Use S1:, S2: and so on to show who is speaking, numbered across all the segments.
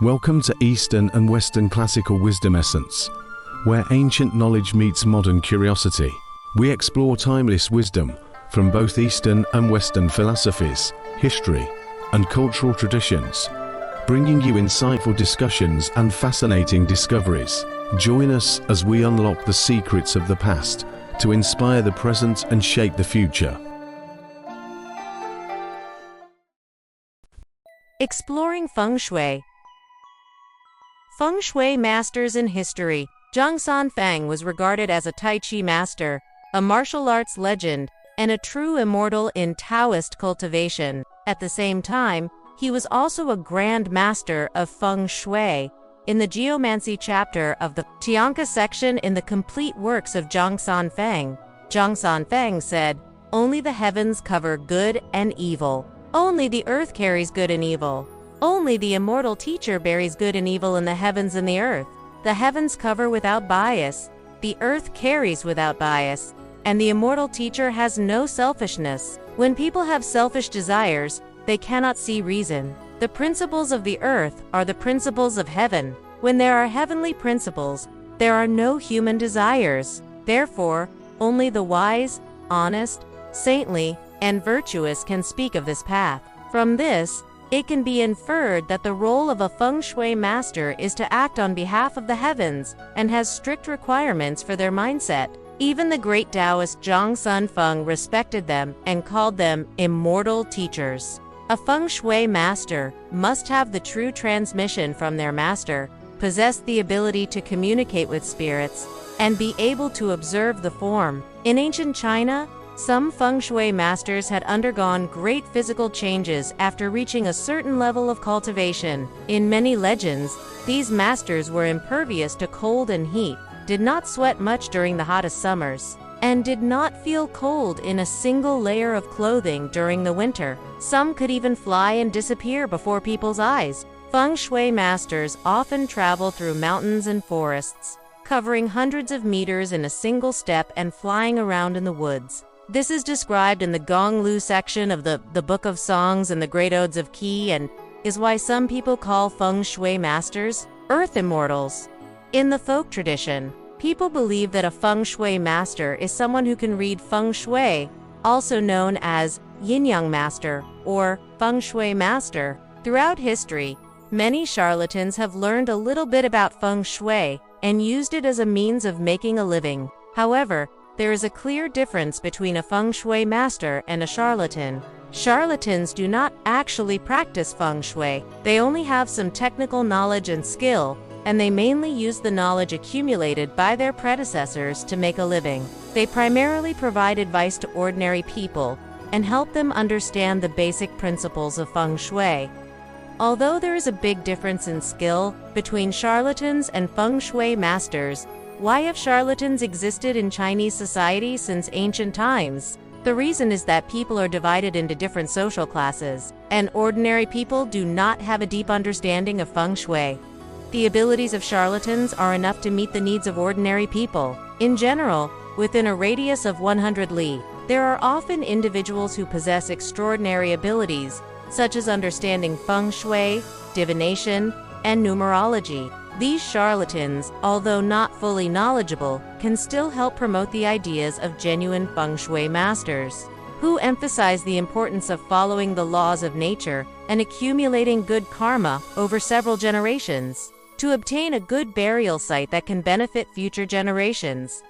S1: Welcome to Eastern and Western Classical Wisdom Essence, where ancient knowledge meets modern curiosity. We explore timeless wisdom from both Eastern and Western philosophies, history, and cultural traditions, bringing you insightful discussions and fascinating discoveries. Join us as we unlock the secrets of the past to inspire the present and shape the future.
S2: Exploring Feng Shui. Feng Shui masters in history. Zhang Sanfeng was regarded as a Tai Chi master, a martial arts legend, and a true immortal in Taoist cultivation. At the same time, he was also a grand master of Feng Shui. In the Geomancy chapter of the Tianka section in the complete works of Zhang Sanfeng said, "Only the heavens cover good and evil. Only the earth carries good and evil. Only the immortal teacher buries good and evil in the heavens and the earth. The heavens cover without bias, the earth carries without bias, and the immortal teacher has no selfishness. When people have selfish desires, they cannot see reason. The principles of the earth are the principles of heaven. When there are heavenly principles, there are no human desires. Therefore, only the wise, honest, saintly, and virtuous can speak of this path." From this, it can be inferred that the role of a Feng Shui master is to act on behalf of the heavens and has strict requirements for their mindset. Even the great Taoist Zhang Sanfeng respected them and called them immortal teachers. A Feng Shui master must have the true transmission from their master, possess the ability to communicate with spirits, and be able to observe the form. In ancient China, some Feng Shui masters had undergone great physical changes after reaching a certain level of cultivation. In many legends, these masters were impervious to cold and heat, did not sweat much during the hottest summers, and did not feel cold in a single layer of clothing during the winter. Some could even fly and disappear before people's eyes. Feng Shui masters often travel through mountains and forests, covering hundreds of meters in a single step and flying around in the woods. This is described in the Gonglu section of the Book of Songs and the Great Odes of Qi, and is why some people call Feng Shui masters earth immortals. In the folk tradition, people believe that a Feng Shui master is someone who can read Feng Shui, also known as yin-yang master or Feng Shui master. Throughout history, many charlatans have learned a little bit about Feng Shui and used it as a means of making a living. However, there is a clear difference between a Feng Shui master and a charlatan. Charlatans do not actually practice Feng Shui. They only have some technical knowledge and skill, and they mainly use the knowledge accumulated by their predecessors to make a living. They primarily provide advice to ordinary people and help them understand the basic principles of Feng Shui. Although there is a big difference in skill between charlatans and Feng Shui masters, why have charlatans existed in Chinese society since ancient times? The reason is that people are divided into different social classes, and ordinary people do not have a deep understanding of Feng Shui. The abilities of charlatans are enough to meet the needs of ordinary people. In general, within a radius of 100 li, there are often individuals who possess extraordinary abilities, such as understanding Feng Shui, divination, and numerology. These charlatans, although not fully knowledgeable, can still help promote the ideas of genuine Feng Shui masters, who emphasize the importance of following the laws of nature and accumulating good karma over several generations to obtain a good burial site that can benefit future generations.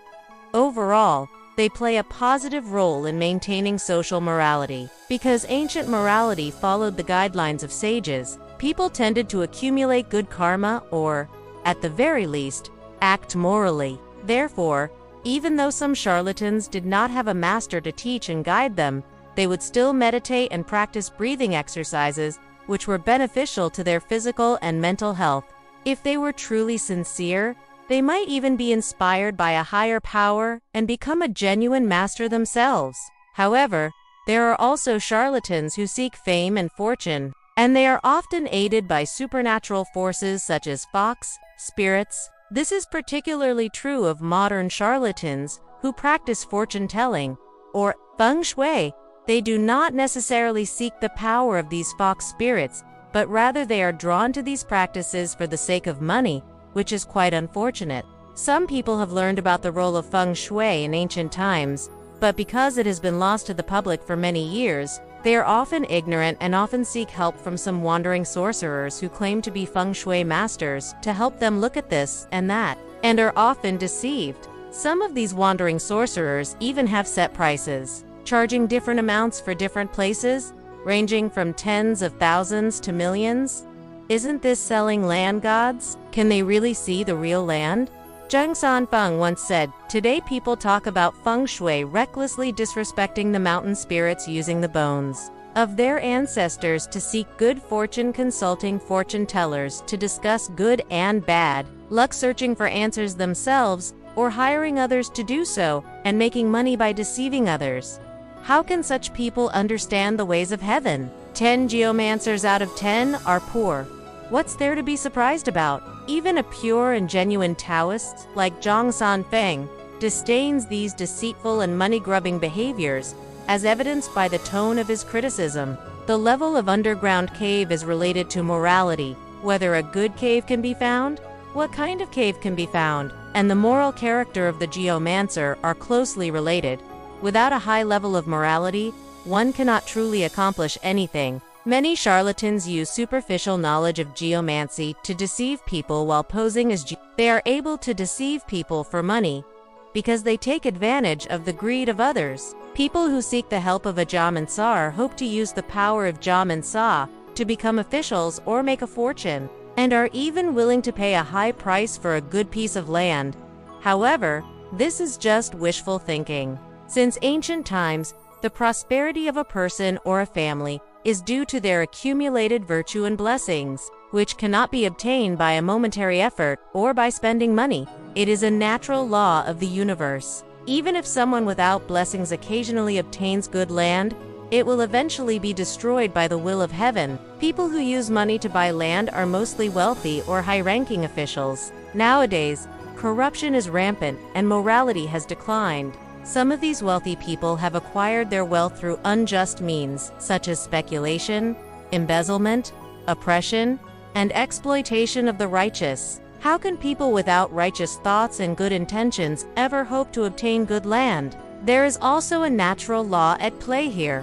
S2: Overall, they play a positive role in maintaining social morality. Because ancient morality followed the guidelines of sages, people tended to accumulate good karma or, at the very least, act morally. Therefore, even though some charlatans did not have a master to teach and guide them, they would still meditate and practice breathing exercises, which were beneficial to their physical and mental health. If they were truly sincere, they might even be inspired by a higher power and become a genuine master themselves. However, there are also charlatans who seek fame and fortune, and they are often aided by supernatural forces such as fox, spirits. This is particularly true of modern charlatans who practice fortune-telling, or Feng Shui. They do not necessarily seek the power of these fox spirits. but rather they are drawn to these practices for the sake of money, which is quite unfortunate. Some people have learned about the role of Feng Shui in ancient times, but because it has been lost to the public for many years, they are often ignorant and often seek help from some wandering sorcerers who claim to be Feng Shui masters to help them look at this and that, and are often deceived. Some of these wandering sorcerers even have set prices, charging different amounts for different places, ranging from tens of thousands to millions. Isn't this selling land gods? Can they really see the real land? Zhang Sanfeng once said, "Today people talk about Feng Shui recklessly disrespecting the mountain spirits using the bones of their ancestors to seek good fortune, consulting fortune tellers to discuss good and bad luck, searching for answers themselves, or hiring others to do so, and making money by deceiving others. How can such people understand the ways of heaven? 10 geomancers out of 10 are poor. What's there to be surprised about?" Even a pure and genuine Taoist, like Zhang Sanfeng, disdains these deceitful and money-grubbing behaviors, as evidenced by the tone of his criticism. The level of underground cave is related to morality, whether a good cave can be found, what kind of cave can be found, and the moral character of the geomancer are closely related. Without a high level of morality, one cannot truly accomplish anything. Many charlatans use superficial knowledge of geomancy to deceive people while posing as they are able to deceive people for money because they take advantage of the greed of others. People who seek the help of a geomancer hope to use the power of geomancy to become officials or make a fortune, and are even willing to pay a high price for a good piece of land. However, this is just wishful thinking. Since ancient times, the prosperity of a person or a family is due to their accumulated virtue and blessings, which cannot be obtained by a momentary effort or by spending money. It is a natural law of the universe. Even if someone without blessings occasionally obtains good land, it will eventually be destroyed by the will of heaven. People who use money to buy land are mostly wealthy or high-ranking officials. Nowadays, corruption is rampant and morality has declined. Some of these wealthy people have acquired their wealth through unjust means, such as speculation, embezzlement, oppression, and exploitation of the righteous. How can people without righteous thoughts and good intentions ever hope to obtain good land? There is also a natural law at play here.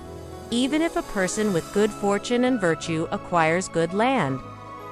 S2: Even if a person with good fortune and virtue acquires good land,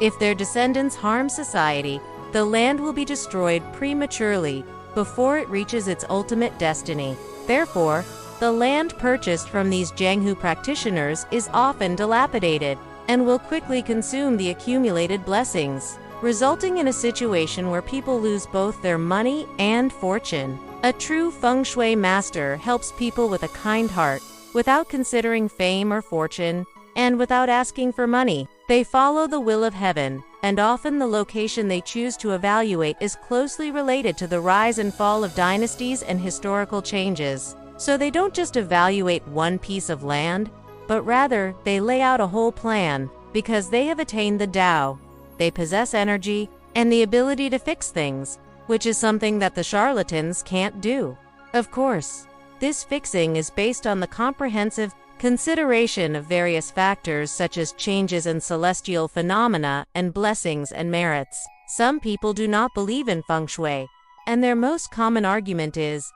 S2: if their descendants harm society, the land will be destroyed prematurely before it reaches its ultimate destiny. Therefore, the land purchased from these Jianghu practitioners is often dilapidated and will quickly consume the accumulated blessings, resulting in a situation where people lose both their money and fortune. A true Feng Shui master helps people with a kind heart, without considering fame or fortune, and without asking for money. They follow the will of heaven, and often the location they choose to evaluate is closely related to the rise and fall of dynasties and historical changes. So they don't just evaluate one piece of land, but rather they lay out a whole plan, because they have attained the Tao. They possess energy and the ability to fix things, which is something that the charlatans can't do. Of course, this fixing is based on the comprehensive consideration of various factors such as changes in celestial phenomena and blessings and merits. Some people do not believe in Feng Shui, and their most common argument is,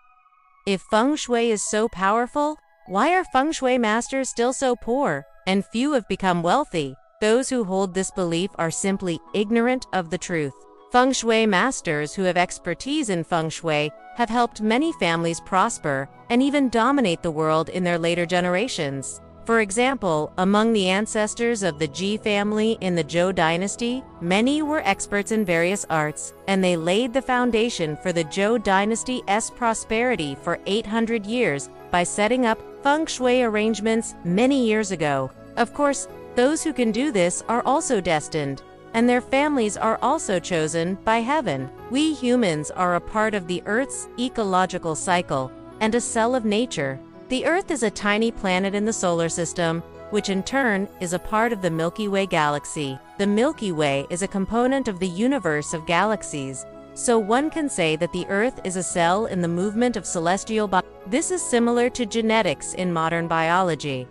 S2: if Feng Shui is so powerful, why are Feng Shui masters still so poor, and few have become wealthy? Those who hold this belief are simply ignorant of the truth. Feng Shui masters who have expertise in Feng Shui have helped many families prosper and even dominate the world in their later generations. For example, among the ancestors of the Ji family in the Zhou dynasty, many were experts in various arts, and they laid the foundation for the Zhou dynasty's prosperity for 800 years by setting up Feng Shui arrangements many years ago. Of course, those who can do this are also destined, and their families are also chosen by heaven. We humans are a part of the Earth's ecological cycle and a cell of nature. The Earth is a tiny planet in the solar system, which in turn is a part of the Milky Way galaxy. The Milky Way is a component of the universe of galaxies, so one can say that the Earth is a cell in the movement of celestial bodies. This is similar to genetics in modern biology.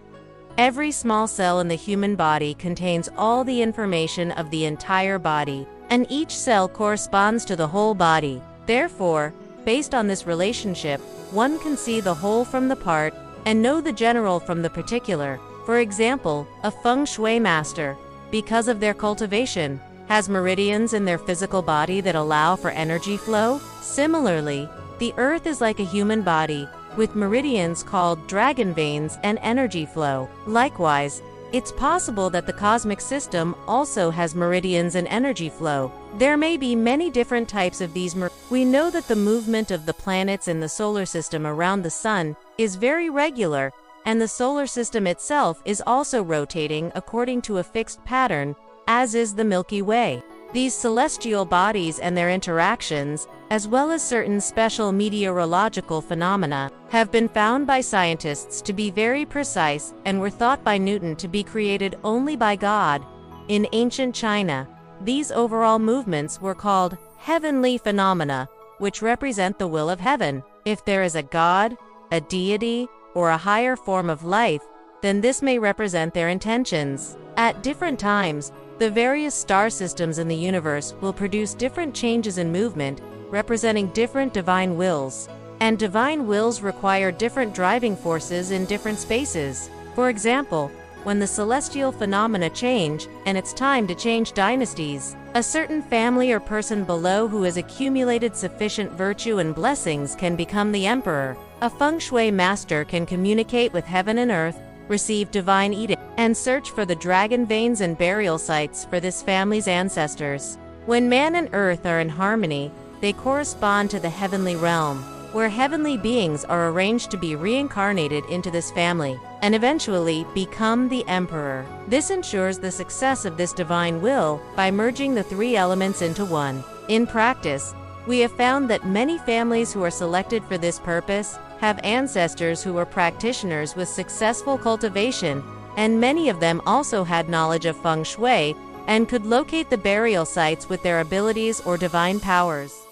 S2: Every small cell in the human body contains all the information of the entire body, and each cell corresponds to the whole body. Therefore, based on this relationship, one can see the whole from the part and know the general from the particular. For example, a Feng Shui master, because of their cultivation, has meridians in their physical body that allow for energy flow. Similarly, the earth is like a human body, with meridians called dragon veins and energy flow. Likewise, it's possible that the cosmic system also has meridians and energy flow. There may be many different types of these We know that the movement of the planets in the solar system around the sun is very regular, and the solar system itself is also rotating according to a fixed pattern, as is the Milky Way. These celestial bodies and their interactions, as well as certain special meteorological phenomena, have been found by scientists to be very precise and were thought by Newton to be created only by God. In ancient China, these overall movements were called heavenly phenomena, which represent the will of heaven. If there is a God, a deity, or a higher form of life, then this may represent their intentions. At different times, the various star systems in the universe will produce different changes in movement, representing different divine wills. And divine wills require different driving forces in different spaces. For example, when the celestial phenomena change, and it's time to change dynasties, a certain family or person below who has accumulated sufficient virtue and blessings can become the emperor. A Feng Shui master can communicate with heaven and earth, receive divine edict, and search for the dragon veins and burial sites for this family's ancestors. When man and earth are in harmony, they correspond to the heavenly realm, where heavenly beings are arranged to be reincarnated into this family, and eventually become the emperor. This ensures the success of this divine will by merging the three elements into one. In practice, we have found that many families who are selected for this purpose have ancestors who were practitioners with successful cultivation, and many of them also had knowledge of Feng Shui and could locate the burial sites with their abilities or divine powers.